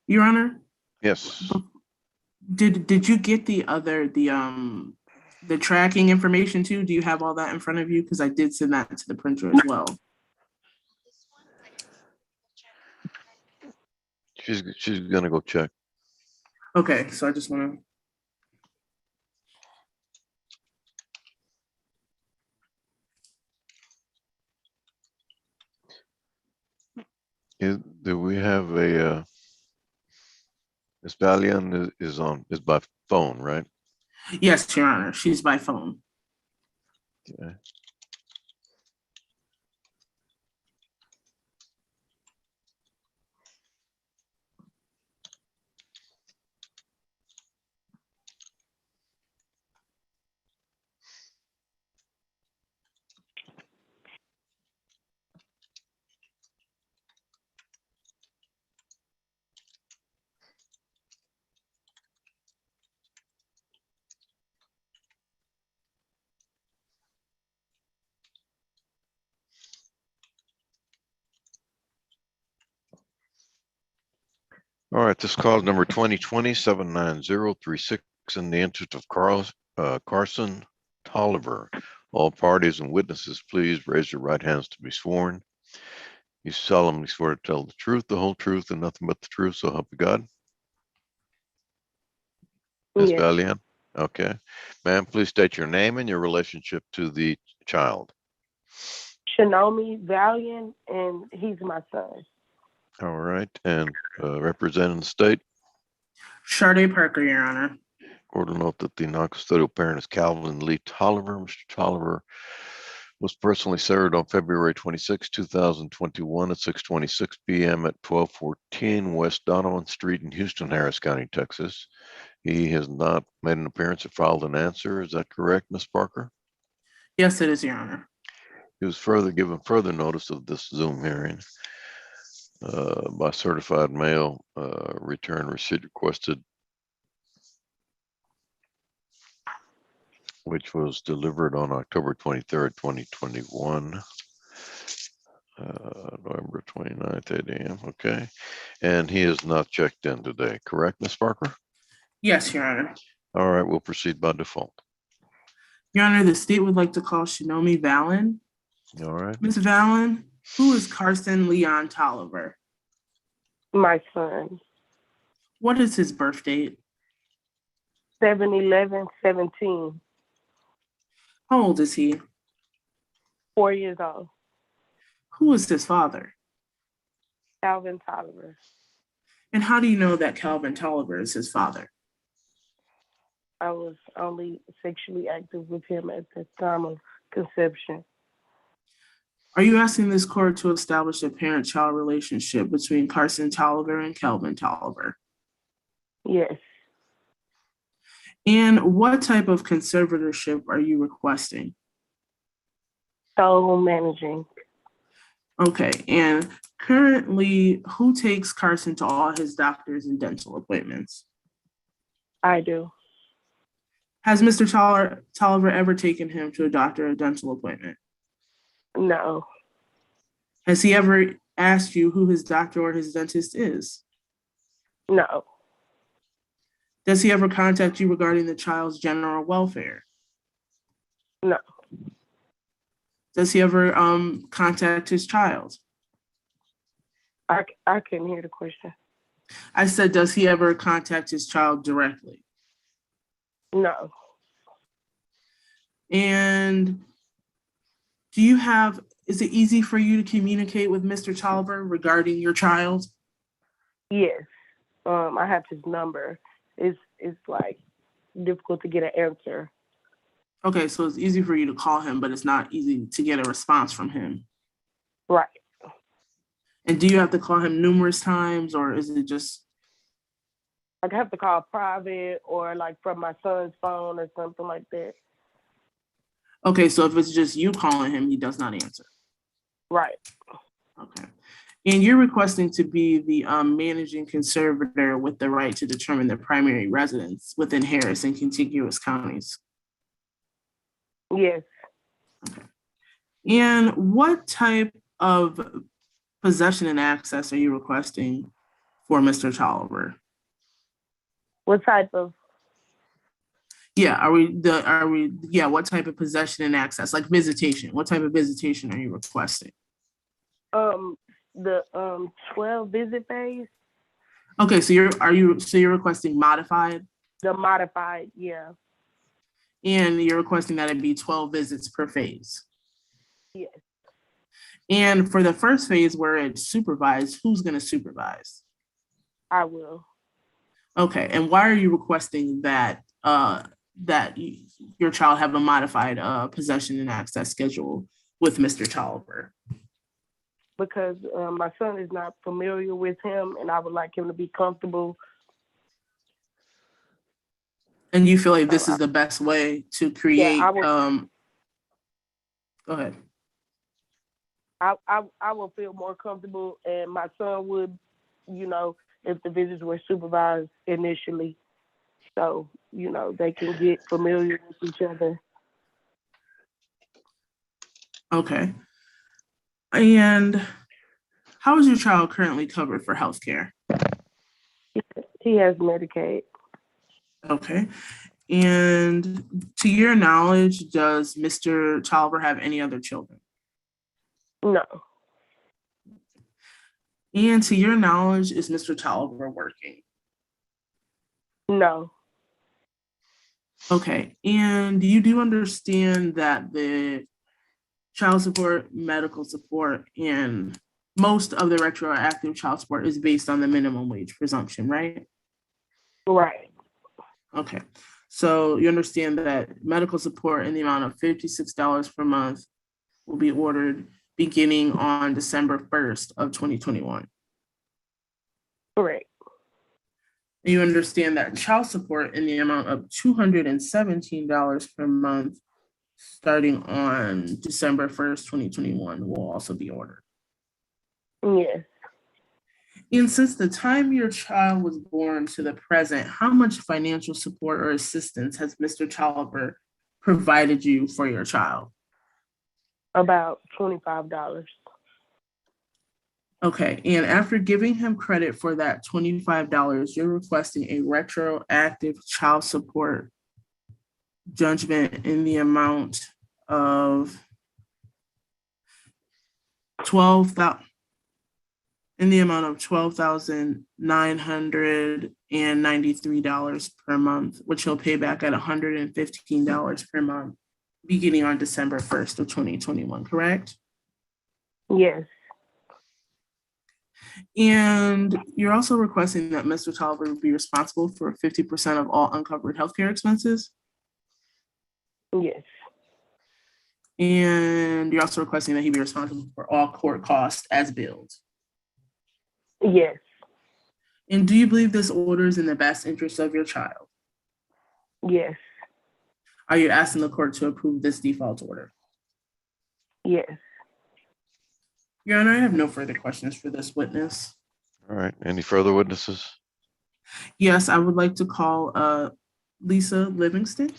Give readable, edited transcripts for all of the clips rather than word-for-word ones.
Your Honor, Yes. did you get the tracking information too? Do you have all that in front of you? Because I did send that to the printer as well. She's gonna go check. Okay, so I just want to. Do we have a Miss Valian is by phone, right? Yes, Your Honor, she's by phone. Okay. All right, this call is number 2020-79036 in the interest of Carson Tolliver. All parties and witnesses, please raise your right hands to be sworn. You solemnly swear to tell the truth, the whole truth, and nothing but the truth, so help you God. Ms. Yes. Valian? Okay. Ma'am, please state your name and your relationship to the child. Shinomi Valiant, and he's my son. All right, and representing the state, Sade Parker, Your Honor. order note that the non-custodial parent is Calvin Lee Tolliver. Mr. Tolliver was personally served on February 26, 2021 at 6:26 p.m. at 1214 West Donovan Street in Houston, Harris County, Texas. He has not made an appearance or filed an answer. Is that correct, Ms. Parker? Yes, it is, Your Honor. He was further given further notice of this Zoom hearing by certified mail, return receipt requested, which was delivered on October 23rd, 2021. November 29th, 8 a.m. Okay. And he is not checked in today, correct, Ms. Parker? Yes, Your Honor. All right, we'll proceed by default. Your Honor, the state would like to call Shinomi Vallon. All right. Ms. Vallon, who is Carson Leon Tolliver? My son. What is his birth date? 7/11/17. How old is he? 4 years old. Who is his father? Calvin Tolliver. And how do you know that Calvin Tolliver is his father? I was only sexually active with him at the time of conception. Are you asking this court to establish a parent-child relationship between Carson Tolliver and Calvin Tolliver? Yes. And what type of conservatorship are you requesting? Sole managing. Okay, and currently, who takes Carson to all his doctors and dental appointments? I do. Has Mr. Tolliver ever taken him to a doctor or dental appointment? No. Has he ever asked you who his doctor or his dentist is? No. Does he ever contact you regarding the child's general welfare? No. Does he ever contact his child? I couldn't hear the question. I said, does he ever contact his child directly? No. And is it easy for you to communicate with Mr. Tolliver regarding your child? Yes. I have his number. It's like difficult to get an answer. Okay, so it's easy for you to call him, but it's not easy to get a response from him. Right. And do you have to call him numerous times, or is it just? Like I have to call private or like from my son's phone or something like that. Okay, so if it's just you calling him, he does not answer. Right. Okay. And you're requesting to be the managing conservator with the right to determine the primary residence within Harris and contiguous counties. Yes. Okay. And what type of possession and access are you requesting for Mr. Tolliver? What type of? Yeah, what type of possession and access, like visitation? What type of visitation are you requesting? The 12 visit phase. Okay, so you're requesting modified, The modified, yeah. and you're requesting that it be 12 visits per phase. Yes. And for the first phase where it's supervised, who's going to supervise? I will. Okay, and why are you requesting that your child have a modified possession and access schedule with Mr. Tolliver? Because my son is not familiar with him, and I would like him to be comfortable. And you feel like this is the best way to create? Yeah, Go ahead. I will feel more comfortable, and my son would, if the visits were supervised initially, so they can get familiar with each other. Okay. And how is your child currently covered for health care? He has Medicaid. Okay. And to your knowledge, does Mr. Tolliver have any other children? No. And to your knowledge, is Mr. Tolliver working? No. Okay. And you do understand that the child support, medical support, and most of the retroactive child support is based on the minimum wage presumption, right? Right. Okay. So you understand that medical support in the amount of $56 per month will be ordered beginning on December 1st of 2021. Correct. You understand that child support in the amount of $217 per month starting on December 1st, 2021 will also be ordered. Yes. And since the time your child was born to the present, how much financial support or assistance has Mr. Tolliver provided you for your child? About $25. Okay, and after giving him credit for that $25, you're requesting a retroactive child support judgment in the amount of $12,993 per month, which he'll pay back at $115 per month, beginning on December 1st of 2021, correct? Yes. And you're also requesting that Mr. Tolliver be responsible for 50% of all uncovered healthcare expenses. Yes. And you're also requesting that he be responsible for all court costs as billed. Yes. And do you believe this order is in the best interest of your child? Yes. Are you asking the court to approve this default order? Yes. Your Honor, I have no further questions for this witness. All right. Any further witnesses? Yes, I would like to call Lisa Livingston.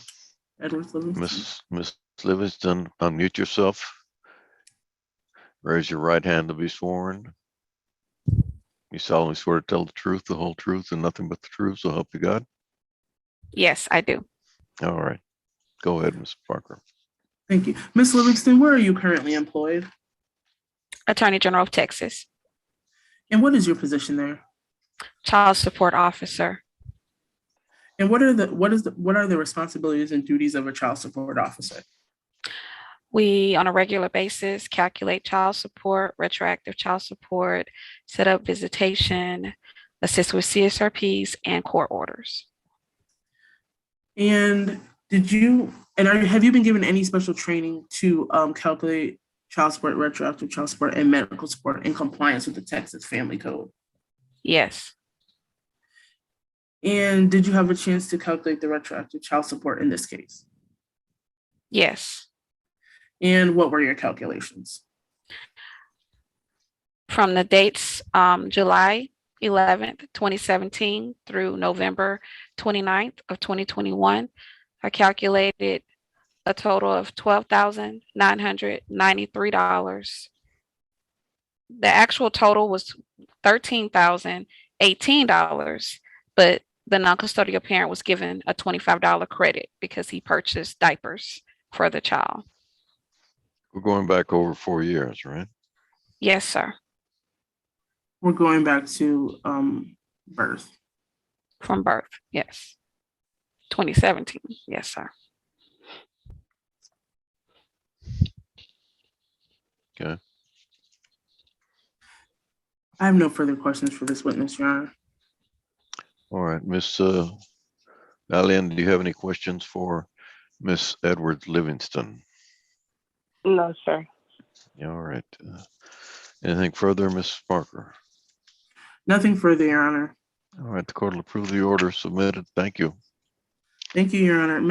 Edwards Livingston. Miss Livingston, unmute yourself. Raise your right hand to be sworn. You solemnly swear to tell the truth, the whole truth, and nothing but the truth, so help you God? Yes, I do. All right. Go ahead, Ms. Parker. Thank you. Ms. Livingston, where are you currently employed? Attorney General of Texas. And what is your position there? Child Support Officer. And what are the responsibilities and duties of a child support officer? We, on a regular basis, calculate child support, retroactive child support, set up visitation, assist with CSRPs and court orders. And have you been given any special training to calculate child support, retroactive child support, and medical support in compliance with the Texas Family Code? Yes. And did you have a chance to calculate the retroactive child support in this case? Yes. And what were your calculations? From the dates July 11th, 2017 through November 29th of 2021, I calculated a total of $12,993. The actual total was $13,888. $18, but the non-custodial parent was given a $25 credit because he purchased diapers for the child. We're going back over 4 years, right? Yes, sir. We're going back to birth. From birth. Yes. 2017. Yes, sir. Okay. I have no further questions for this witness, Your Honor. All right, Miss Allen, do you have any questions for Miss Edwards Livingston? No, sir. All right. Anything further, Miss Parker? Nothing further, Your Honor. All right, the court will approve the order submitted. Thank you. Thank you, Your Honor.